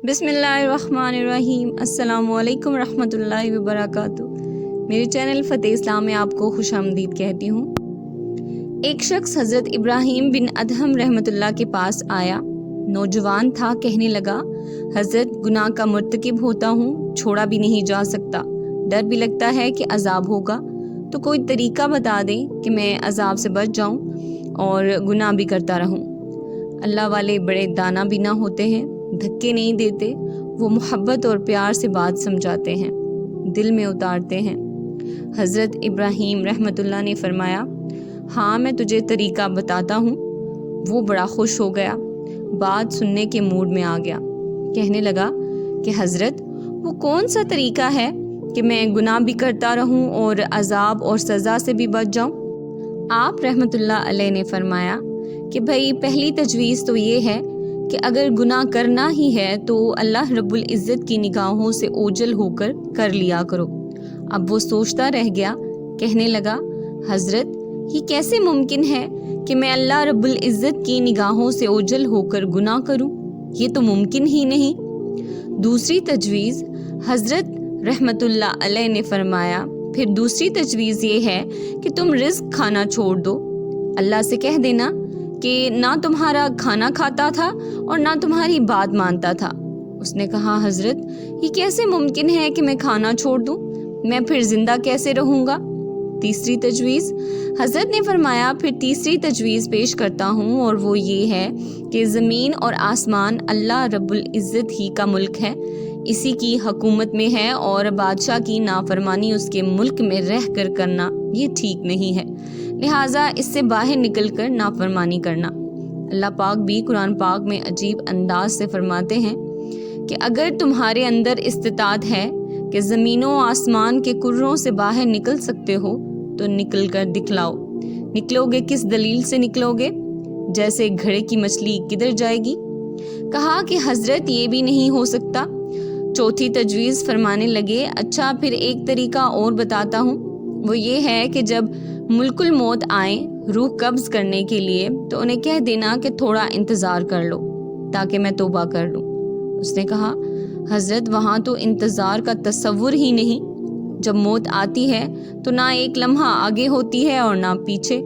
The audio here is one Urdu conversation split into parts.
بسم اللہ الرحمن الرحیم۔ السلام علیکم ورحمۃ اللہ وبرکاتہ۔ میرے چینل فتح اسلام میں آپ کو خوش آمدید کہتی ہوں۔ ایک شخص حضرت ابراہیم بن ادہم رحمۃ اللہ کے پاس آیا۔ نوجوان تھا، کہنے لگا، حضرت گناہ کا مرتکب ہوتا ہوں، چھوڑا بھی نہیں جا سکتا، ڈر بھی لگتا ہے کہ عذاب ہوگا، تو کوئی طریقہ بتا دیں کہ میں عذاب سے بچ جاؤں اور گناہ بھی کرتا رہوں۔ اللہ والے بڑے دانا بینا ہوتے ہیں، دھکے نہیں دیتے، وہ محبت اور پیار سے بات سمجھاتے ہیں، دل میں اتارتے ہیں۔ حضرت ابراہیم رحمۃ اللہ نے فرمایا، ہاں میں تجھے طریقہ بتاتا ہوں۔ وہ بڑا خوش ہو گیا، بات سننے کے موڈ میں آ گیا، کہنے لگا کہ حضرت وہ کون سا طریقہ ہے کہ میں گناہ بھی کرتا رہوں اور عذاب اور سزا سے بھی بچ جاؤں؟ آپ رحمۃ اللہ علیہ نے فرمایا کہ بھئی پہلی تجویز تو یہ ہے کہ اگر گناہ کرنا ہی ہے تو اللہ رب العزت کی نگاہوں سے اوجھل ہو کر لیا کرو۔ اب وہ سوچتا رہ گیا، کہنے لگا، حضرت یہ کیسے ممکن ہے کہ میں اللہ رب العزت کی نگاہوں سے اوجھل ہو کر گناہ کروں؟ یہ تو ممکن ہی نہیں۔ دوسری تجویز حضرت رحمۃ اللہ علیہ نے فرمایا، پھر دوسری تجویز یہ ہے کہ تم رزق کھانا چھوڑ دو، اللہ سے کہہ دینا کہ نہ تمہارا کھانا کھاتا تھا اور نہ تمہاری بات مانتا تھا۔ اس نے کہا، حضرت یہ کیسے ممکن ہے کہ میں کھانا چھوڑ دوں؟ میں پھر زندہ کیسے رہوں گا؟ تیسری تجویز حضرت نے فرمایا، پھر تیسری تجویز پیش کرتا ہوں، اور وہ یہ ہے کہ زمین اور آسمان اللہ رب العزت ہی کا ملک ہے، اسی کی حکومت میں ہے، اور بادشاہ کی نافرمانی اس کے ملک میں رہ کر کرنا یہ ٹھیک نہیں ہے، لہٰذا اس سے باہر نکل کر نافرمانی کرنا۔ اللہ پاک بھی قرآن پاک میں عجیب انداز سے فرماتے ہیں کہ اگر تمہارے اندر استطاعت ہے کہ زمینوں و آسمان کے کروں سے باہر نکل سکتے ہو تو نکل کر دکھلاؤ۔ نکلو گے کس دلیل سے نکلو گے؟ جیسے گھڑے کی مچھلی کدھر جائے گی؟ کہا کہ حضرت یہ بھی نہیں ہو سکتا۔ چوتھی تجویز فرمانے لگے، اچھا پھر ایک طریقہ اور بتاتا ہوں، وہ یہ ہے کہ جب ملک الموت آئیں روح قبض کرنے کے لیے تو انہیں کہہ دینا کہ تھوڑا انتظار کر لو تاکہ میں توبہ کر لوں۔ اس نے کہا، حضرت وہاں تو انتظار کا تصور ہی نہیں، جب موت آتی ہے تو نہ ایک لمحہ آگے ہوتی ہے اور نہ پیچھے۔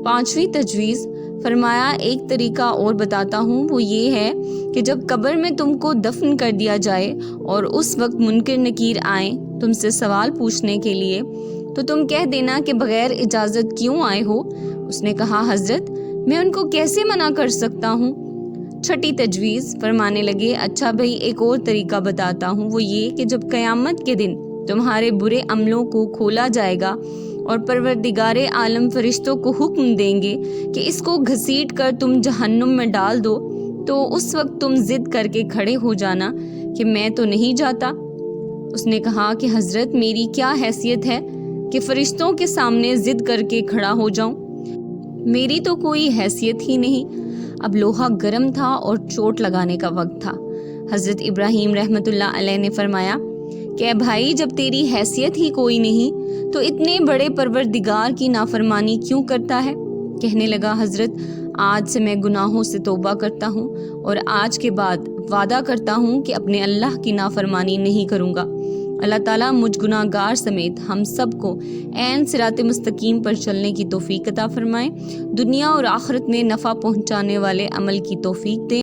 پانچویں تجویز فرمایا، ایک طریقہ اور بتاتا ہوں، وہ یہ ہے کہ جب قبر میں تم کو دفن کر دیا جائے اور اس وقت منکر نکیر آئیں تم سے سوال پوچھنے کے لیے تو تم کہہ دینا کہ بغیر اجازت کیوں آئے ہو؟ اس نے کہا، حضرت میں ان کو کیسے منع کر سکتا ہوں؟ چھٹی تجویز فرمانے لگے، اچھا بھئی ایک اور طریقہ بتاتا ہوں، وہ یہ کہ جب قیامت کے دن تمہارے برے عملوں کو کھولا جائے گا اور پروردگار عالم فرشتوں کو حکم دیں گے کہ اس کو گھسیٹ کر تم جہنم میں ڈال دو، تو اس وقت تم ضد کر کے کھڑے ہو جانا کہ میں تو نہیں جاتا۔ اس نے کہا کہ حضرت میری کیا حیثیت ہے کہ فرشتوں کے سامنے ضد کر کے کھڑا ہو جاؤں؟ میری تو کوئی حیثیت ہی نہیں۔ اب لوہا گرم تھا اور چوٹ لگانے کا وقت تھا۔ حضرت ابراہیم رحمۃ اللہ علیہ نے فرمایا کہ اے بھائی، جب تیری حیثیت ہی کوئی نہیں تو اتنے بڑے پروردگار کی نافرمانی کیوں کرتا ہے؟ کہنے لگا، حضرت آج سے میں گناہوں سے توبہ کرتا ہوں اور آج کے بعد وعدہ کرتا ہوں کہ اپنے اللہ کی نافرمانی نہیں کروں گا۔ اللہ تعالیٰ مجھ گناہ گار سمیت ہم سب کو عین صراط مستقیم پر چلنے کی توفیق عطا فرمائے، دنیا اور آخرت میں نفع پہنچانے والے عمل کی توفیق دے۔